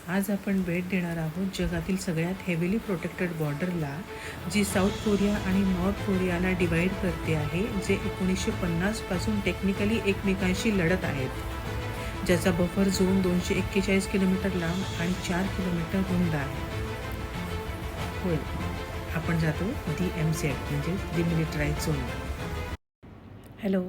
आज आपण भेट देणार आहोत जगातील सगळ्यात हेवीली प्रोटेक्टेड बॉर्डरला, जी साऊथ कोरिया आणि नॉर्थ कोरियाला डिवाईड करते आहे, जे 1950 पासून टेक्निकली एकमेकांशी लढत आहेत, ज्याचा बफर झोन 241 किलोमीटर लांब आणि 4 किलोमीटर रुंद आहे. होय, आपण जातो DMZ म्हणजे डिमिलिटराइज झोन. हॅलो,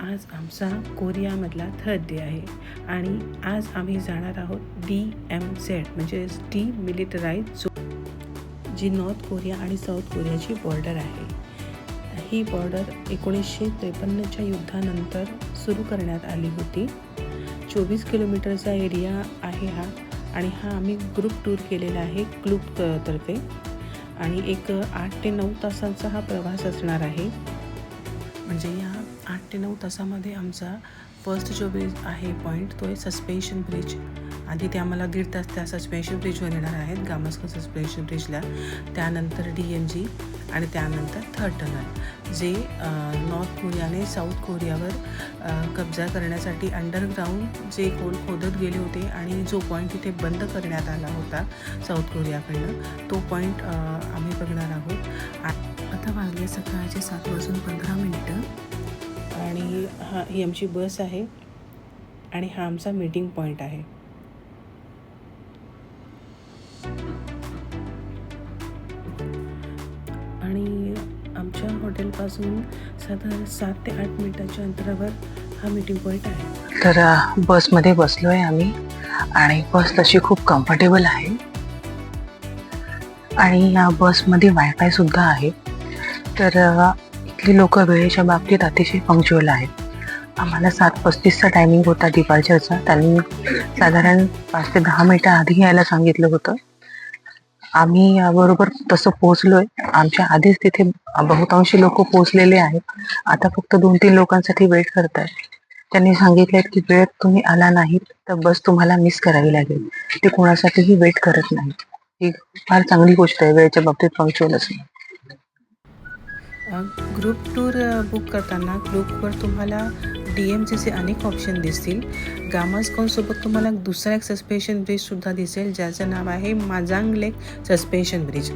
आज आमचा कोरियामधला थर्ड डे आहे आणि आज आम्ही जाणार आहोत DMZ म्हणजे डिमिलिटराइज झोन, जी नॉर्थ कोरिया आणि साऊथ कोरियाची बॉर्डर आहे. ही बॉर्डर 1953च्या युद्धानंतर सुरू करण्यात आली होती. 24 किलोमीटरचा एरिया आहे हा, आणि हा आम्ही ग्रुप टूर केलेला आहे क्लूक तर्फे, आणि एक 8 ते 9 तासांचा हा प्रवास असणार आहे. म्हणजे या 8 ते 9 तासामध्ये आमचा फर्स्ट जो ब्रिज आहे पॉईंट, तो आहे सस्पेन्शन ब्रिज. आधी ते आम्हाला 1.5 तास त्या सस्पेन्शन ब्रिजवर येणार आहेत, गामास्कन सस्पेन्शन ब्रिजला. त्यानंतर DMZ आणि त्यानंतर थर्ड टनल, जे नॉर्थ कोरियाने साऊथ कोरियावर कब्जा करण्यासाठी अंडरग्राऊंड जे होल खोदत गेले होते, आणि जो पॉईंट तिथे बंद करण्यात आला होता साऊथ कोरियाकडनं, तो पॉईंट आम्ही बघणार आहोत. आता वाजले सकाळचे 7:15 आणि ही आमची बस आहे आणि हा आमचा मीटिंग पॉईंट आहे. आणि आमच्या हॉटेलपासून साधारण 7 ते 8 मिनिटाच्या अंतरावर हा मीटिंग पॉईंट आहे. तर बसमध्ये बसलो आहे आम्ही, आणि बस तशी खूप कम्फर्टेबल आहे, आणि या बसमध्ये वायफाय सुद्धा आहे. तर इथली लोक वेळेच्या बाबतीत अतिशय पंक्च्युअल आहेत. आम्हाला 7:35चा टायमिंग होता डिपार्चरचा. त्यांनी साधारण 5 ते 10 मिनिटं आधी यायला सांगितलं होतं. आम्ही याबरोबर तसं पोहोचलोय. आमच्या आधीच तिथे बहुतांशी लोक पोहोचलेले आहेत. आता फक्त 2-3 लोकांसाठी वेट करताय. त्यांनी सांगितलं की वेळेत तुम्ही आला नाहीत तर बस तुम्हाला मिस करावी लागेल. ते कोणासाठीही वेट करत नाही. ही फार चांगली गोष्ट आहे, वेळेच्या बाबतीत पंक्च्युअल असणं. ग्रुप टूर बुक करताना ग्रुपवर तुम्हाला DMZचे अनेक ऑप्शन दिसतील. गामास्कनसोबत तुम्हाला दुसरा एक सस्पेन्शन ब्रिजसुद्धा दिसेल, ज्याचं नाव आहे माजांग लेक सस्पेन्शन ब्रिज.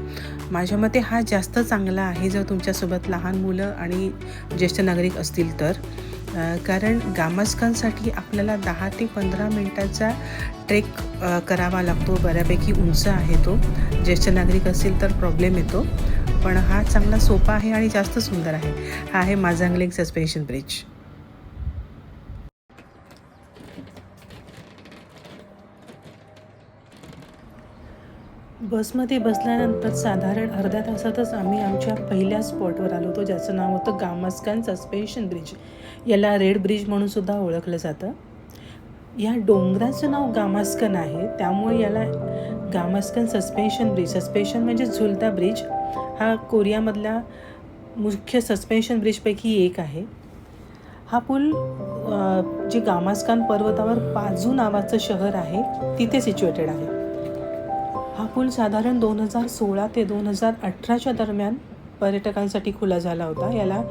माझ्या मते हा जास्त चांगला आहे जर तुमच्यासोबत लहान मुलं आणि ज्येष्ठ नागरिक असतील तर. कारण गामास्कनसाठी आपल्याला 10 ते 15 मिनटाचा ट्रेक करावा लागतो. बऱ्यापैकी उंच आहे तो. ज्येष्ठ नागरिक असेल तर प्रॉब्लेम येतो, पण हा चांगला सोपा आहे आणि जास्त सुंदर आहे. हा आहे माजांग लेक सस्पेन्शन ब्रिज. बसमध्ये बसल्यानंतर साधारण अर्ध्या तासातच आम्ही आमच्या पहिल्या स्पॉटवर आलो होतो, ज्याचं नाव होतं गामास्कन सस्पेन्शन ब्रिज. याला रेड ब्रिज म्हणून सुद्धा ओळखलं जातं. या डोंगराचं नाव गामास्कन आहे, त्यामुळे याला गामास्कन सस्पेन्शन ब्रिज. सस्पेन्शन म्हणजे झुलता ब्रिज. हा कोरियामधला मुख्य सस्पेन्शन ब्रिजपैकी एक आहे. हा पूल जे गामास्कन पर्वतावर पाजू नावाचं शहर आहे तिथे सिच्युएटेड आहे. हा पूल साधारण 2016 ते 2018च्या दरम्यान पर्यटकांसाठी खुला झाला होता. याला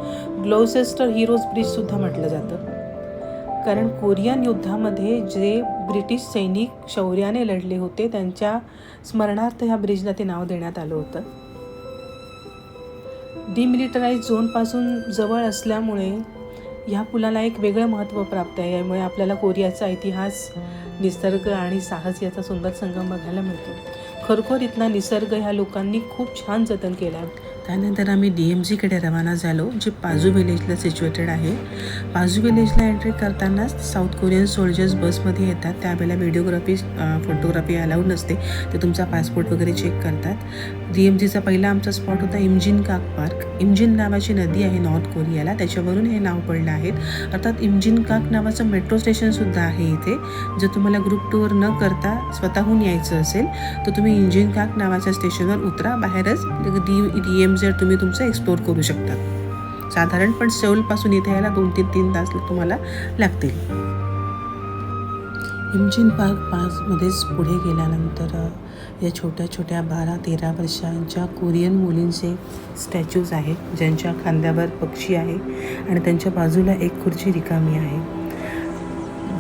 ग्लौसेस्टर हिरोज ब्रिजसुद्धा म्हटलं जातं, कारण कोरियन युद्धामध्ये जे ब्रिटिश सैनिक शौर्याने लढले होते त्यांच्या स्मरणार्थ ह्या ब्रिजला ते नाव देण्यात आलं होतं. डिमिलिटराइज झोनपासून जवळ असल्यामुळे ह्या पुलाला एक वेगळं महत्त्व प्राप्त आहे. यामुळे आपल्याला कोरियाचा इतिहास, निसर्ग आणि साहस याचा सुंदर संगम बघायला मिळतो. खरोखर इथला निसर्ग ह्या लोकांनी खूप छान जतन केला आहे. त्यानंतर आम्ही DMZकडे रवाना झालो, जे पाजू विलेजला सिच्युएटेड आहे. पाजू विलेजला एंट्री करतानाच साऊथ कोरियन सोल्जर्स बसमध्ये येतात. त्यावेळेला व्हिडिओग्राफी, फोटोग्राफी अलाउड नसते. ते तुमचा पासपोर्ट वगैरे चेक करतात. DMZचा पहिला आमचा स्पॉट होता इमजिनकाक पार्क. इमजिन नावाची नदी आहे नॉर्थ कोरियाला, त्याच्यावरून हे नाव पडलं आहे. अर्थात इमजिनकाक नावाचं मेट्रो स्टेशनसुद्धा आहे इथे. जर तुम्हाला ग्रुप टूर न करता स्वतःहून यायचं असेल तर तुम्ही इमजिनकाक नावाच्या स्टेशनवर उतरा. बाहेरच DMZ तुम्ही तुमचं एक्सप्लोर करू शकता. साधारण पण सेऊलपासून इथे यायला 2 ते 3 तास तुम्हाला लागतील. इमजिन पार्कमध्येच पुढे गेल्यानंतर या छोट्या छोट्या 12-13 वर्षांच्या कोरियन मुलींचे स्टॅच्यूज आहेत, ज्यांच्या खांद्यावर पक्षी आहे आणि त्यांच्या बाजूला एक खुर्ची रिकामी आहे.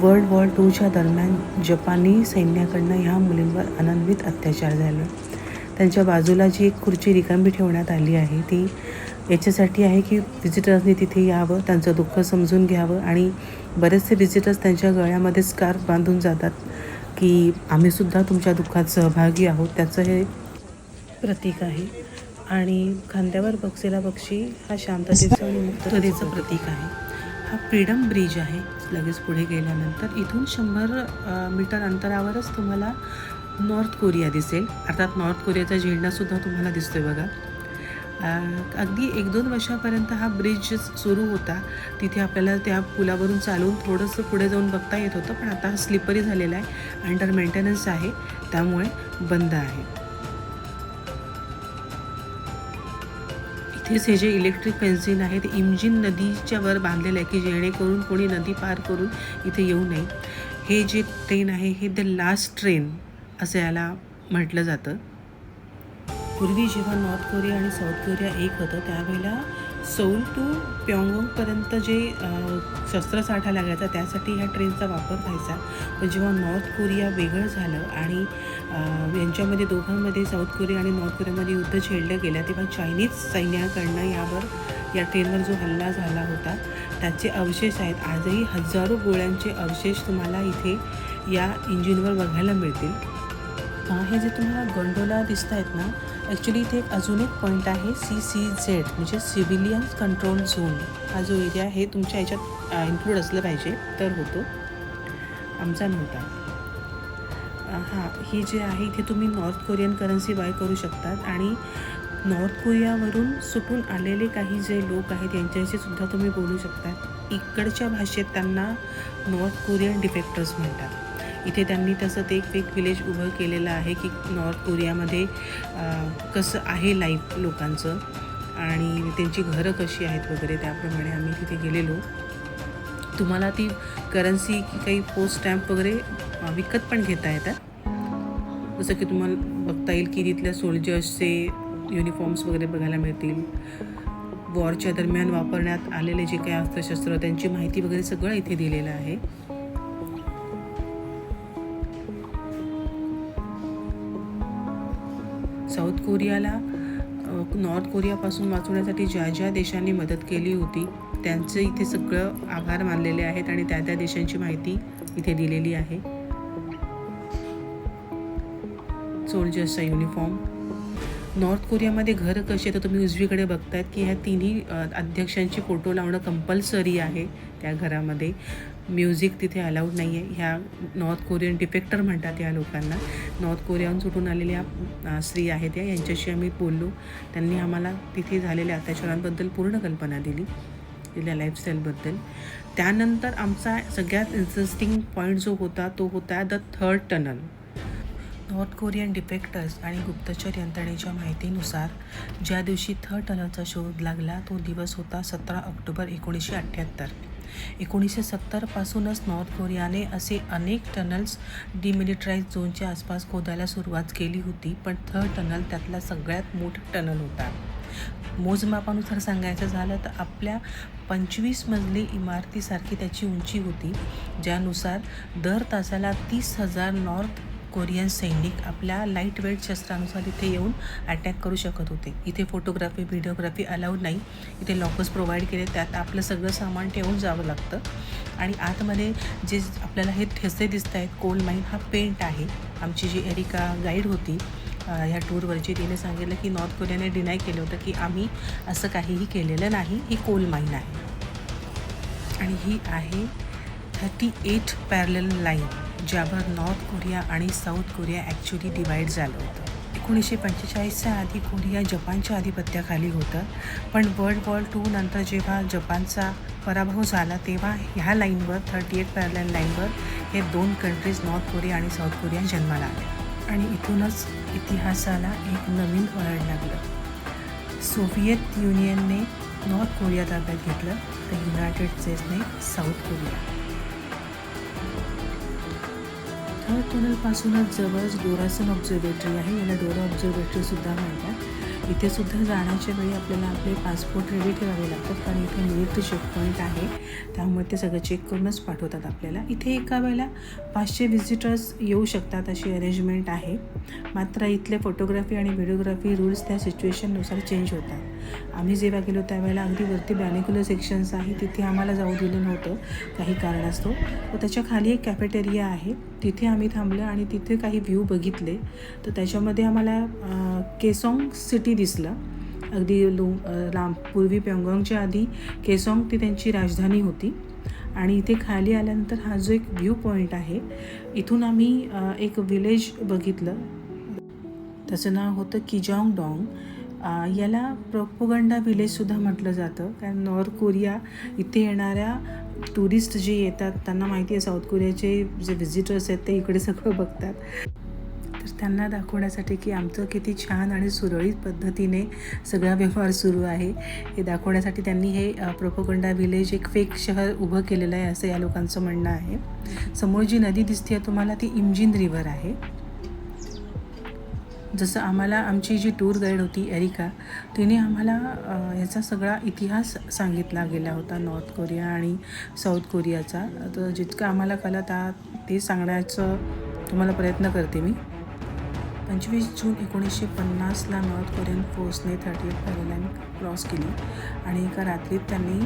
वर्ल्ड वॉर 2च्या दरम्यान जपानी सैन्याकडनं ह्या मुलींवर अनन्वित अत्याचार झाले. त्यांच्या बाजूला जी एक खुर्ची रिकामी ठेवण्यात आली आहे ती याच्यासाठी आहे की व्हिजिटर्सनी तिथे यावं, त्यांचं दुःख समजून घ्यावं. आणि बरेचसे व्हिजिटर्स त्यांच्या गळ्यामध्ये स्कार्फ बांधून जातात की आम्हीसुद्धा तुमच्या दुःखात सहभागी आहोत, त्याचं हे प्रतीक आहे. आणि खांद्यावर बक्षीला बक्षी हा शांततेचं आणि मुक्ततेचं प्रतीक आहे. हा फ्रीडम ब्रिज आहे. लगेच पुढे गेल्यानंतर इथून 100 मीटर अंतरावरच तुम्हाला नॉर्थ कोरिया दिसेल. अर्थात नॉर्थ कोरियाचा झेंडासुद्धा तुम्हाला दिसतोय बघा. अगदी 1-2 वर्षापर्यंत हा ब्रिज सुरू होता. तिथे आपल्याला त्या पुलावरून चालून थोडंसं पुढे जाऊन बघता येत होतं, पण आता हा स्लिपरी झालेला आहे, अंडर मेंटेनन्स आहे, त्यामुळे बंद आहे. इथेच हे जे इलेक्ट्रिक फेन्सिंग आहे ते इमजिन नदीच्या वर बांधलेलं आहे की जेणेकरून कोणी नदी पार करून इथे येऊ नये. हे जे ट्रेन आहे हे द लास्ट ट्रेन असं याला म्हटलं जातं. पूर्वी जेव्हा नॉर्थ कोरिया आणि साऊथ कोरिया एक होतं त्यावेळेला सौल टू प्योंगयांगपर्यंत जे शस्त्रसाठा लागायचा त्यासाठी ह्या ट्रेनचा वापर व्हायचा. पण जेव्हा नॉर्थ कोरिया वेगळं झालं आणि यांच्यामध्ये दोघांमध्ये साऊथ कोरिया आणि नॉर्थ कोरियामध्ये युद्ध छेडलं गेलं तेव्हा चायनीज सैन्याकडनं या ट्रेनवर जो हल्ला झाला होता त्याचे अवशेष आहेत. आजही हजारो गोळ्यांचे अवशेष तुम्हाला इथे या इंजिनवर बघायला मिळतील. हे जे तुम्हाला गोंडोला दिसत आहेत ना, ॲक्च्युली इथे अजून एक पॉईंट आहे CCZ म्हणजे सिव्हिलियन्स कंट्रोल झोन. हा जो एरिया आहे तुमच्या ह्याच्यात इन्क्लूड असलं पाहिजे तर होतो, आमचा नव्हता. ही जे आहे इथे तुम्ही नॉर्थ कोरियन करन्सी बाय करू शकतात. आणि नॉर्थ कोरियावरून सुटून आलेले काही जे लोक आहेत यांच्याशी सुद्धा तुम्ही बोलू शकतात. इकडच्या भाषेत त्यांना नॉर्थ कोरियन डिफेक्टर्स म्हणतात. इथे त्यांनी तसं ते एक विलेज उभं केलेलं आहे की नॉर्थ कोरियामध्ये कसं आहे लाईफ लोकांचं आणि त्यांची घरं कशी आहेत वगैरे. त्याप्रमाणे आम्ही तिथे गेलेलो. तुम्हाला ती करन्सी की काही पोस्ट स्टॅम्प वगैरे विकत पण घेता येतात. जसं की तुम्हाला बघता येईल की तिथल्या सोल्जर्सचे युनिफॉर्म्स वगैरे बघायला मिळतील. वॉरच्या दरम्यान वापरण्यात आलेले जे काही अस्त्रशस्त्र त्यांची माहिती वगैरे सगळं इथे दिलेलं आहे. साऊथ कोरियाला नॉर्थ कोरियापासून वाचवण्यासाठी ज्या ज्या देशांनी मदत केली होती त्यांचे इथे सगळं आभार मानलेले आहेत आणि त्या त्या देशांची माहिती इथे दिलेली आहे. सोल्जर्सचा युनिफॉर्म. नॉर्थ कोरियामध्ये घरं कशी आहे तर तुम्ही उजवीकडे बघतायत की ह्या तिन्ही अध्यक्षांची फोटो लावणं कंपल्सरी आहे त्या घरामध्ये. म्युझिक तिथे अलाउड नाही आहे. ह्या नॉर्थ कोरियन डिफेक्टर म्हणतात या लोकांना. नॉर्थ कोरियाहून सुटून आलेल्या स्त्री आहेत यांच्याशी आम्ही बोललो. त्यांनी आम्हाला तिथे झालेल्या अत्याचारांबद्दल पूर्ण कल्पना दिली, तिथल्या लाईफस्टाईलबद्दल. त्यानंतर आमचा सगळ्यात इंटरेस्टिंग पॉईंट जो होता तो होता the third tunnel. North Korean defectors आणि गुप्तचर यंत्रणेच्या माहितीनुसार ज्या दिवशी थर्ड टनलचा शोध लागला तो दिवस होता 17 ऑक्टोबर 1978. 1970पासूनच नॉर्थ कोरियाने असे अनेक टनल्स डिमिलिटराइज झोनच्या आसपास खोदायला सुरुवात केली होती, पण थर्ड टनल त्यातला सगळ्यात मोठा टनल होता. मोजमापानुसार सांगायचं झालं तर आपल्या 25 मजली इमारतीसारखी त्याची उंची होती, ज्यानुसार दर तासाला 30,000 नॉर्थ कोरियन सैनिक आपल्या लाईट वेट शस्त्रानुसार इथे येऊन अटॅक करू शकत होते. इथे फोटोग्राफी व्हिडिओग्राफी अलाउड नाही. इथे लॉकर्स प्रोव्हाइड केले, त्यात आपलं सगळं सामान ठेवून जावं लागतं. आणि आतमध्ये जे आपल्याला हे ठसे दिसत आहेत कोल माईन हा पेंट आहे. आमची जी एरिका गाईड होती ह्या टूरवरची तिने सांगितलं की नॉर्थ कोरियाने डिनाय केलं होतं की आम्ही असं काहीही केलेलं नाही, ही कोल माईन आहे. आणि ही आहे 38 पॅरलल लाईन ज्यावर नॉर्थ कोरिया आणि साऊथ कोरिया ॲक्च्युली डिवाईड झालं होतं. 1945च्या आधी कोरिया जपानच्या आधिपत्याखाली होतं, पण वर्ल्ड वॉर 2 नंतर जेव्हा जपानचा पराभव झाला तेव्हा ह्या लाईनवर 38 पॅरलल लाईनवर हे 2 कंट्रीज नॉर्थ कोरिया आणि साऊथ कोरिया जन्माला आले. आणि इथूनच इतिहासाला एक नवीन वळण लागलं. सोव्हिएत युनियनने नॉर्थ कोरिया ताब्यात घेतलं तर युनायटेड स्टेट्सने साऊथ कोरिया. थर्ड टनलपासूनच जवळच डोरासन ऑब्झर्वेटरी आहे. याला डोरा ऑब्झर्वेटरीसुद्धा म्हणतात. इथे सुद्धा जाण्याच्या वेळी आपल्याला आपले पासपोर्ट रेडी ठेवावे लागतात, कारण इथे मिलिटरी चेकपॉईंट आहे, त्यामुळे ते सगळं चेक करूनच पाठवतात आपल्याला. इथे एका वेळेला 500 व्हिजिटर्स येऊ शकतात अशी अरेंजमेंट आहे. मात्र इथले फोटोग्राफी आणि व्हिडिओग्राफी रूल्स त्या सिच्युएशननुसार चेंज होतात. आम्ही जेव्हा गेलो त्यावेळेला अगदी वरती बॅनिक्युलर सेक्शन्स आहे, तिथे आम्हाला जाऊ दिलं नव्हतं काही कारणास्तव. व त्याच्या खाली एक कॅफेटेरिया आहे, तिथे आम्ही थांबलं आणि तिथे काही व्ह्यू बघितले. तर त्याच्यामध्ये आम्हाला केसॉंग सिटी दिसलं. अगदी लांब पूर्वी प्योंगयांगच्या आधी केसॉंग ती त्यांची राजधानी होती. आणि इथे खाली आल्यानंतर हा जो एक व्ह्यू पॉईंट आहे, इथून आम्ही एक विलेज बघितलं. त्याचं नाव होतं किजाँगडॉंग. याला प्रोपोगंडा विलेजसुद्धा म्हटलं जातं, कारण नॉर्थ कोरिया इथे येणाऱ्या टुरिस्ट जे येतात त्यांना माहिती आहे साऊथ कोरियाचे जे व्हिजिटर्स आहेत ते इकडे सगळं बघतात. तर त्यांना दाखवण्यासाठी की आमचं किती छान आणि सुरळीत पद्धतीने सगळा व्यवहार सुरू आहे हे दाखवण्यासाठी त्यांनी हे प्रोपोगंडा विलेज एक फेक शहर उभं केलेलं आहे असं या लोकांचं म्हणणं आहे. समोर जी नदी दिसते तुम्हाला ती इमजिन रिव्हर आहे. जसं आम्हाला आमची जी टूर गाईड होती एरिका, तिने आम्हाला याचा सगळा इतिहास सांगितला गेला होता नॉर्थ कोरिया आणि साऊथ कोरियाचा. तर जितकं आम्हाला कळलं ते सांगण्याचं तुम्हाला प्रयत्न करते मी. 25 जून 1950ला नॉर्थ कोरियन फोर्सने 30th पॅरेलाईन क्रॉस केली आणि एका रात्रीत त्यांनी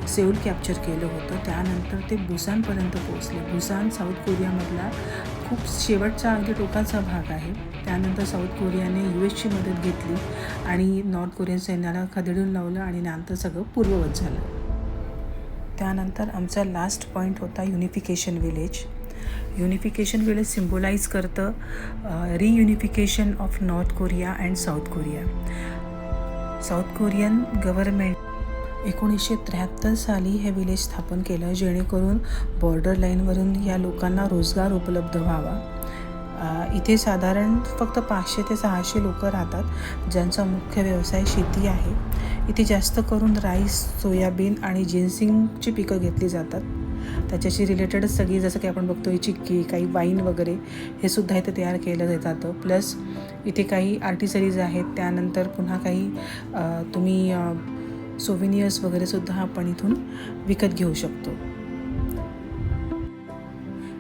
सेऊल कॅप्चर केलं होतं. त्यानंतर ते बुसानपर्यंत पोहोचले. बुसान साऊथ कोरियामधला खूप शेवटचा अगदी टोकाचा भाग आहे. त्यानंतर साऊथ कोरियाने US ची मदत घेतली आणि नॉर्थ कोरियन सैन्याला खदेडून लावलं आणि नंतर सगळं पूर्ववत झालं. त्यानंतर आमचा लास्ट पॉईंट होता unification village. Unification village symbolise करतं reunification of North Korea and South Korea. South Korean government 1973 साली हे विलेज स्थापन केलं, जेणेकरून बॉर्डर लाईनवरून या लोकांना रोजगार उपलब्ध व्हावा. इथे साधारण फक्त 500 ते 600 लोक राहतात, ज्यांचा मुख्य व्यवसाय शेती आहे. इथे जास्त करून राईस, सोयाबीन आणि जिन्सिंगची पिकं घेतली जातात. त्याच्याशी रिलेटेडच सगळी, जसं की आपण बघतो चिक्की, काही वाईन वगैरे हे सुद्धा इथे तयार केलं जातं. प्लस इथे काही आर्टिसरीज आहेत. त्यानंतर पुन्हा काही तुम्ही सोव्हिनियर्स वगैरे सुद्धा आपण इथून विकत घेऊ शकतो.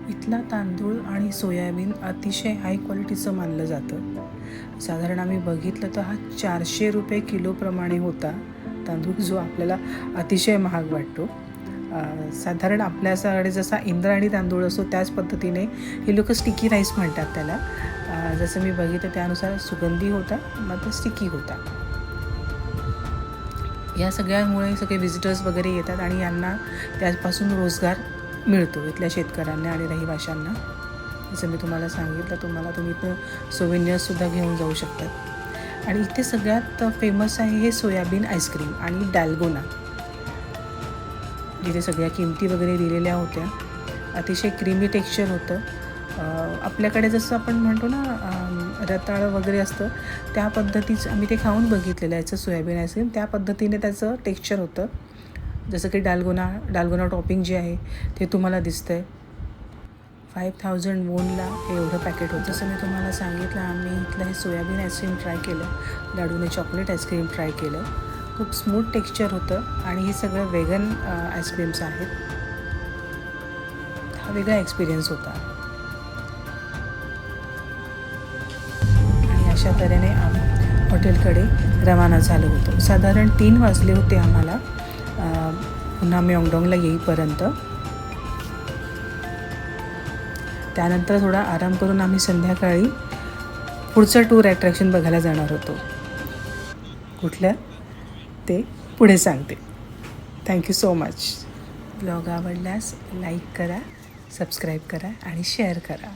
इथला तांदूळ आणि सोयाबीन अतिशय हाय क्वालिटीचं मानलं जातं. साधारण आम्ही बघितलं तर हा 400 रुपये किलोप्रमाणे होता तांदूळ, जो आपल्याला अतिशय महाग वाटतो. साधारण आपल्याकडे जसा इंद्रायणी तांदूळ असतो त्याच पद्धतीने हे लोक स्टिकी राईस म्हणतात त्याला. जसं मी बघितलं त्यानुसार सुगंधी होता, मात्र स्टिकी होता. या सगळ्यामुळे सगळे व्हिजिटर्स वगैरे येतात आणि यांना त्यापासून रोजगार मिळतो इथल्या शेतकऱ्यांना आणि रहिवाशांना. जसं मी तुम्हाला सांगितलं, तुम्ही इथं सोव्हिनियर्ससुद्धा घेऊन जाऊ शकतात. आणि इथे सगळ्यात फेमस आहे हे सोयाबीन आईस्क्रीम आणि डॅल्गोना, जिथे सगळ्या किमती वगैरे दिलेल्या होत्या. अतिशय क्रीमी टेक्स्चर होतं. आपल्याकडे जसं आपण म्हणतो ना रताळ वगैरे असतं, त्या पद्धतीचं आम्ही ते खाऊन बघितलेलं आहे. याचं सोयाबीन आईस्क्रीम त्या पद्धतीने त्याचं टेक्स्चर होतं. जसं की डाल्गोना टॉपिंग जे आहे ते तुम्हाला दिसतं आहे. 5000 वॉनला हे एवढं पॅकेट होतं. जसं मी तुम्हाला सांगितलं, आम्ही इथलं हे सोयाबीन आईस्क्रीम ट्राय केलं, लाडूने चॉकलेट आईस्क्रीम ट्राय केलं. खूप स्मूथ टेक्स्चर होतं आणि हे सगळं वेगन आईस्क्रीम्स आहेत. हा वेगळा एक्सपिरियन्स होता. आणि अशा तऱ्हेने आम्ही हॉटेलकडे रवाना झालो होतो. साधारण 3 वाजले होते आम्हाला पुन्हा म्योंगडॉंगला येईपर्यंत. त्यानंतर थोडा आराम करून आम्ही संध्याकाळी पुढचं टूर ॲट्रॅक्शन बघायला जाणार होतो. कुठल्या ते पुढे सांगते. Thank you so much. ब्लॉग आवडल्यास लाईक करा, सबस्क्राईब करा आणि शेअर करा.